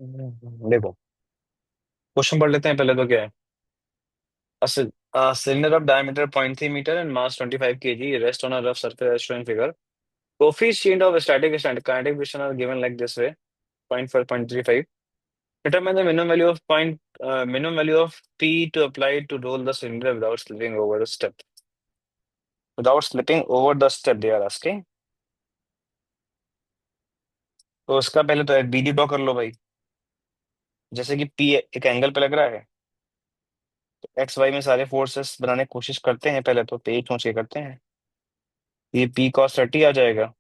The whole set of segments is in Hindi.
देखो, क्वेश्चन पढ़ लेते हैं पहले तो क्या है। Cylinder of diameter 0.3 metre and mass 25 kg rest on a rough surface as shown in figure. Coefficient of static and kinetic friction are given like this way: 0.4, 0.35. Determine the minimum value of P to apply to roll the cylinder without slipping over the step. Without slipping over the step, they are asking. तो उसका पहले तो BD ड्रॉ कर लो भाई। जैसे कि P एक एंगल पे लग रहा है, तो एक्स वाई में सारे फोर्सेस बनाने की कोशिश करते हैं, पहले तो P सोच के करते हैं। ये P cos 30 आ जाएगा,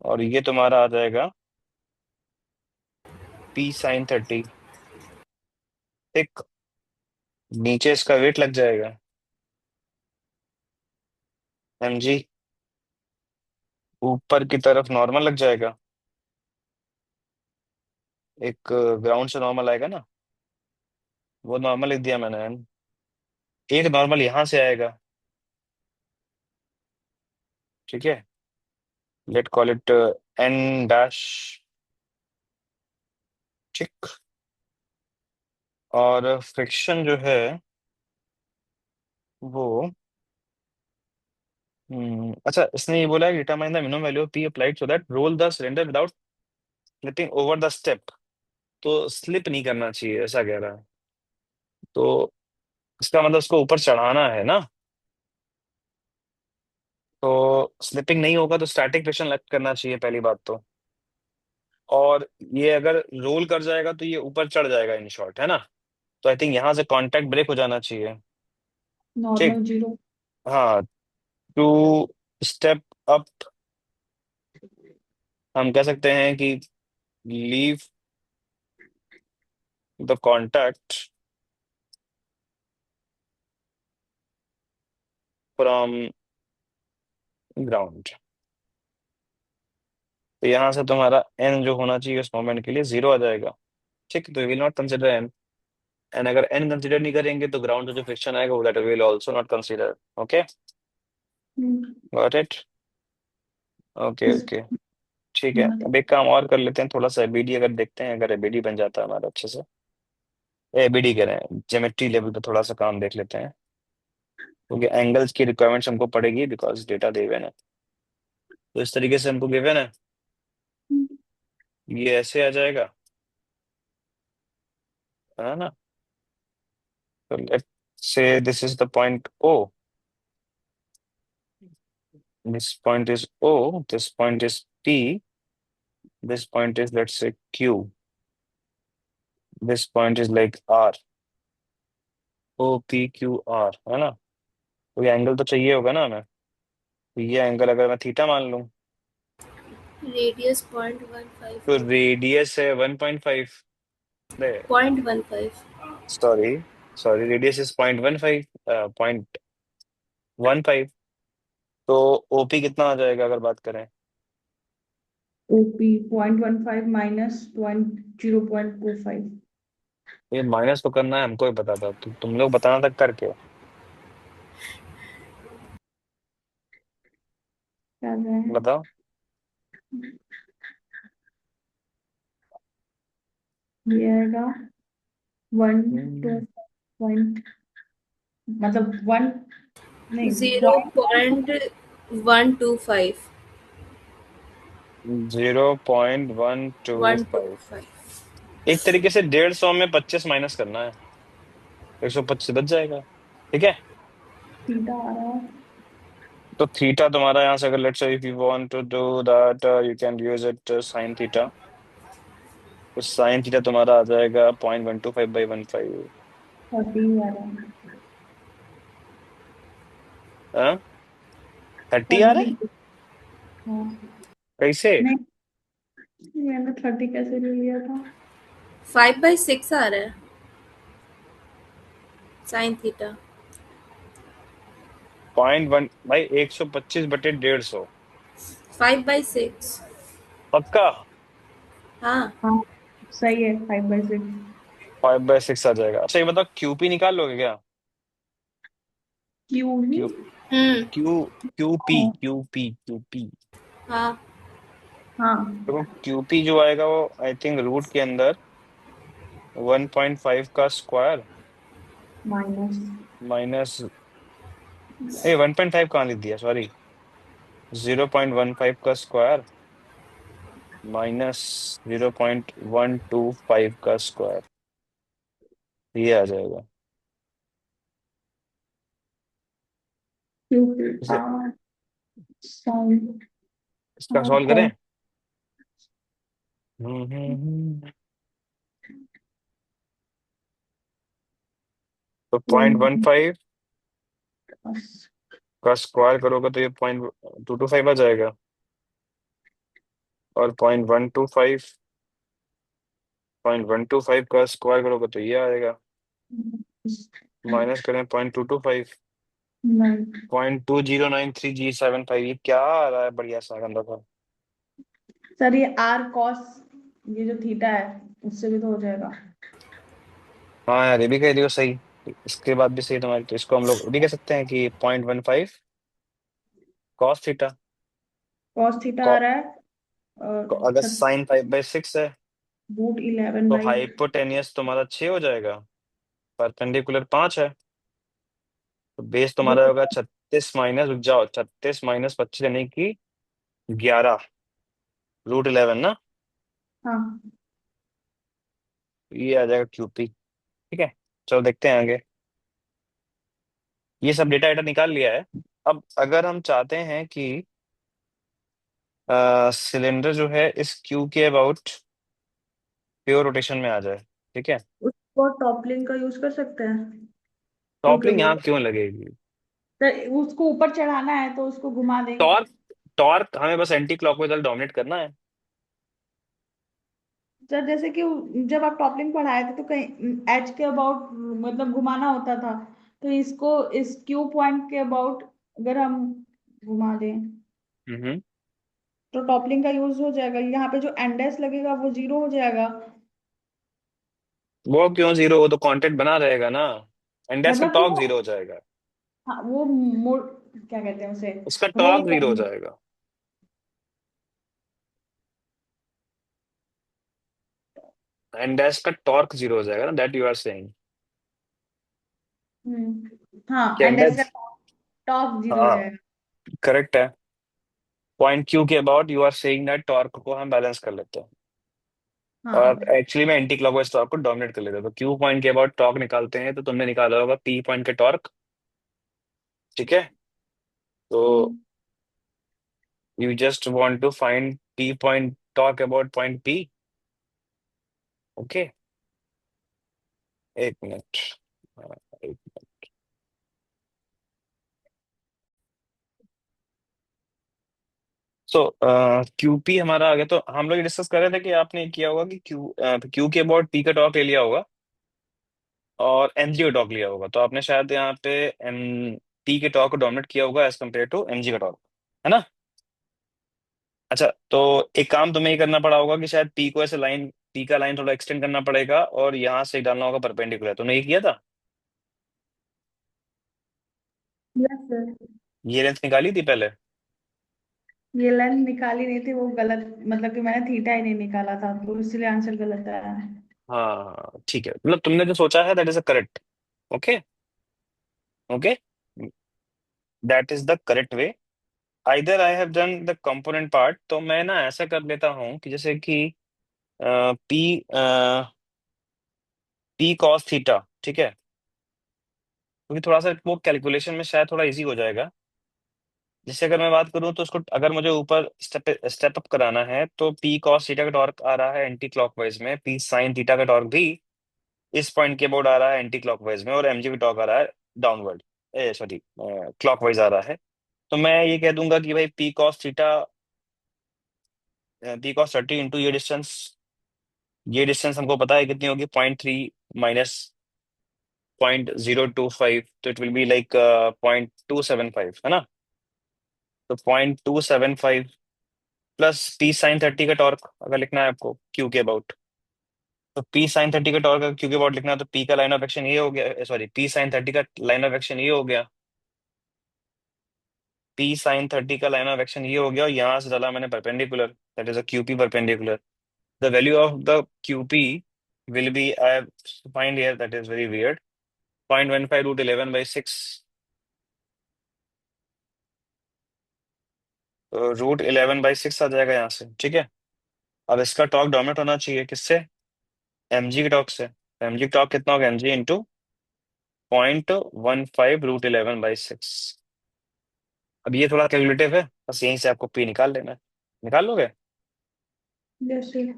और ये तुम्हारा आ जाएगा P sin 30। एक नीचे इसका वेट लग जाएगा mg, ऊपर की तरफ नॉर्मल लग जाएगा, एक ग्राउंड से नॉर्मल आएगा ना, वो नॉर्मल लिख दिया मैंने। एक नॉर्मल यहां से आएगा, ठीक है। Let call it N dash, ठीक। और फ्रिक्शन जो है वो अच्छा, इसने ये बोला है determine the minimum value of P applied so that roll the cylinder without slipping over the step. तो स्लिप नहीं करना चाहिए ऐसा कह रहा है, तो इसका मतलब उसको ऊपर चढ़ाना है ना। तो स्लिपिंग नहीं होगा तो स्टैटिक फ्रिक्शन लग करना चाहिए पहली बात तो। और ये अगर रोल कर जाएगा तो ये ऊपर चढ़ जाएगा इन शॉर्ट, है ना। तो आई थिंक यहाँ से कांटेक्ट ब्रेक हो जाना चाहिए। ठीक। Normal zero. हाँ, टू स्टेप अप, हम कह सकते हैं कि leave the contact from ground. तो यहाँ से तुम्हारा एन जो होना चाहिए उस मोमेंट के लिए जीरो आ जाएगा। ठीक, तो will not consider N. And अगर एन कंसिडर नहीं करेंगे तो ग्राउंड जो फ्रिक्शन आएगा वो that will also not consider. Okay, got it. Okay इस ओके, ठीक है। अब एक काम और कर लेते हैं, थोड़ा सा एबीडी अगर देखते हैं, अगर एबीडी बन जाता है हमारा अच्छे से। एबीडी कह रहे हैं, ज्योमेट्री लेवल पे थोड़ा सा काम देख लेते हैं, क्योंकि एंगल्स की रिक्वायरमेंट्स हमको पड़ेगी बिकॉज डेटा गिवन है। तो इस तरीके से हमको गिवन है, ये ऐसे आ जाएगा, है ना। तो let say this is the point O, this point is O, this point is P, this point is let's say Q, this point is like R, O P Q R, है ना। तो ये एंगल तो चाहिए होगा ना हमें। तो ये एंगल अगर मैं थीटा मान लूं, रेडियस 0.15 तो होगा। रेडियस है 1.5। 0.15। Sorry, sorry, radius is 0.15, 0.15। तो ओपी कितना आ जाएगा अगर बात करें। OP 0.15 minus point 0.25। ये माइनस तो करना है हमको ही पता था, तुम लोग बताना था करके। क्या है? बताओ। ये आएगा 1 2 हम्म, पॉइंट, मतलब वन, नहीं, zero point point one two five 0.125। 125। एक तरीके से 150 में 25 माइनस करना है, 125 बच जाएगा। ठीक है। थीटा आ रहा है। तो थीटा तुम्हारा यहाँ से अगर let's say if you want to do that you can use it sine theta. तो साइन थीटा तुम्हारा आ जाएगा 0.125/15। 30 आ रहा है। हाँ, 30 आ रहा 30। है। हाँ। कैसे। नहीं, मैंने 30 कैसे ले लिया था? 5/6 आ रहा है साइन थीटा। 0.1 भाई, 125/150। 5/6। पक्का। हाँ। हाँ, सही है, 5/6। 5/6 आ जाएगा। अच्छा ये बताओ, क्यूपी निकाल लोगे क्या। क्यों नहीं? क्यू, हम्म। Q, QP, QP, QP. हाँ। हाँ। देखो क्यूपी जो आएगा वो आई थिंक रूट के अंदर 1.5 का स्क्वायर माइनस। माइनस, ए 1.5 कहाँ लिख दिया, सॉरी, 0.15 का स्क्वायर माइनस 0.125 का स्क्वायर, ये आ जाएगा। क्यूब इसे साइन। इसका हाँ सॉल्व करें। कॉस। हम्म। तो वन 0.15 प्लस का स्क्वायर करोगे तो ये 0.225 आ जाएगा, और 0.125 का स्क्वायर करोगे तो ये आएगा। माइनस करें 0.225, नाइन। 0.2093G75, ये क्या आ रहा है, बढ़िया सा गंदा था। सर ये आर कॉस, ये जो थीटा है उससे भी तो हो जाएगा। हाँ यार, ये भी कह दियो सही, इसके बाद भी सही तुम्हारी, तो इसको हम लोग भी कह सकते हैं कि 0.15 कॉस थीटा। कॉस थीटा आ रहा है और अगर साइन 5/6 है रूट 11 तो बाई। हाइपोटेनियस तुम्हारा 6 हो जाएगा, परपेंडिकुलर 5 है, तो बेस तुम्हारा रूट। होगा 36 माइनस, रुक जाओ, 36 - 25 यानी कि 11, √11 ना, हाँ। ये आ जाएगा क्यूपी। ठीक है, चलो देखते हैं आगे। ये सब डेटा डेटा निकाल लिया है। अब अगर हम चाहते हैं कि सिलेंडर जो है इस क्यू के अबाउट प्योर रोटेशन में आ जाए, ठीक है। उसको टॉपलिंग का यूज कर सकते हैं क्योंकि टॉपलिंग वो, यहाँ क्यों लगेगी। तो उसको ऊपर चढ़ाना है तो उसको घुमा देंगे। टॉर्क, टॉर्क हमें बस एंटी क्लॉकवाइज डोमिनेट करना है। सर जैसे कि जब आप टॉपलिंग पढ़ाए थे तो कहीं एच के अबाउट मतलब घुमाना होता था, तो इसको इस क्यू पॉइंट के अबाउट अगर हम घुमा दें हम्म। तो टॉपलिंग का यूज हो जाएगा। यहाँ पे जो एंडेस लगेगा वो जीरो हो जाएगा। वो क्यों जीरो, वो तो कांटेक्ट बना रहेगा ना, इंडेक्स का मतलब टॉर्क वो, जीरो हो जाएगा। हाँ वो मोड, क्या कहते हैं उसे, उसका रोल टॉर्क जीरो हो करेंगे। जाएगा। इंडेक्स का टॉर्क जीरो हो जाएगा ना, दैट यू आर सेइंग। हाँ क्या एंडेस का इंडेक्स, टॉप जीरो हो हाँ जाएगा। करेक्ट है। पॉइंट क्यू के about you are saying that torque को हम बैलेंस कर लेते हैं, और हाँ। एक्चुअली में एंटी क्लॉकवाइज टॉर्क को डोमिनेट कर लेते हैं। तो क्यू पॉइंट के अबाउट टॉर्क निकालते हैं तो तुमने निकाला होगा पी पॉइंट के टॉर्क, ठीक है। तो hmm. You just want to find P point torque about point P, okay. एक मिनट, हाँ, एक, सो क्यूपी हमारा आ गया। तो हम लोग डिस्कस कर रहे थे कि आपने किया होगा कि क्यू के अबाउट पी का टॉर्क ले लिया होगा और एमजी का टॉर्क लिया होगा, तो आपने शायद यहाँ पे एम पी के टॉर्क को डोमिनेट किया होगा एज कम्पेयर टू एमजी का टॉर्क, है ना। अच्छा, तो एक काम तुम्हें ये करना पड़ा होगा कि शायद पी को ऐसे लाइन, पी का लाइन थोड़ा एक्सटेंड करना पड़ेगा और यहाँ से डालना होगा परपेंडिकुलर, तुमने ये किया था। Yes sir. ये लेंथ निकाली थी पहले। ये लाइन निकाली नहीं थी, वो गलत, मतलब कि मैंने थीटा ही नहीं निकाला था तो इसलिए आंसर गलत आया है। हाँ ठीक है, मतलब तुमने जो सोचा है that is a correct, okay, okay, that is the correct way. Either I have done the component part, तो मैं ना ऐसा कर लेता हूँ कि जैसे कि पी पी कॉस थीटा, ठीक है, क्योंकि थोड़ा सा वो कैलकुलेशन में शायद थोड़ा इजी हो जाएगा। जैसे अगर मैं बात करूँ तो उसको अगर मुझे ऊपर स्टेप स्टेप अप कराना है तो पी कॉस थीटा का टॉर्क आ रहा है एंटी क्लॉकवाइज में, पी साइन थीटा का टॉर्क भी इस पॉइंट के अबाउट आ रहा है एंटी क्लॉकवाइज में, और एमजी का टॉर्क आ रहा है डाउनवर्ड, ए सॉरी क्लॉकवाइज आ रहा है। तो मैं ये कह दूंगा कि भाई पी कॉस 30 इंटू ये डिस्टेंस, ये डिस्टेंस हमको पता है कितनी होगी, 0.3 माइनस 0.025, तो इट विल बी लाइक 0.275, है ना। तो 0.275 प्लस पी साइन 30 का टॉर्क अगर लिखना है आपको क्यू के अबाउट, तो पी साइन 30 का टॉर्क अगर क्यू के अबाउट लिखना है तो पी का लाइन ऑफ एक्शन ये हो गया, सॉरी पी साइन 30 का लाइन ऑफ एक्शन ये हो गया, पी साइन 30 का लाइन ऑफ एक्शन ये हो गया, और यहाँ से डाला मैंने perpendicular, that is a Q P perpendicular. The value of the Q P will be, I have find here, that is very weird, 0.15 root 11 by 6. Root 11/6 आ जाएगा यहाँ से, ठीक है. अब इसका टॉर्क डोमिनेट होना चाहिए किससे? mg के टॉर्क से. mg का टॉर्क कितना होगा? mg into 0.15 root 11/6. अब ये थोड़ा कैलकुलेटिव है, बस यहीं से आपको पी निकाल लेना है. निकाल लोगे? जैसे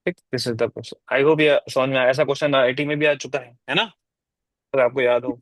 ठीक, this is the question. I hope ये समझ में आया. ऐसा क्वेश्चन आईटी में भी आ चुका है ना, अगर आपको याद हो.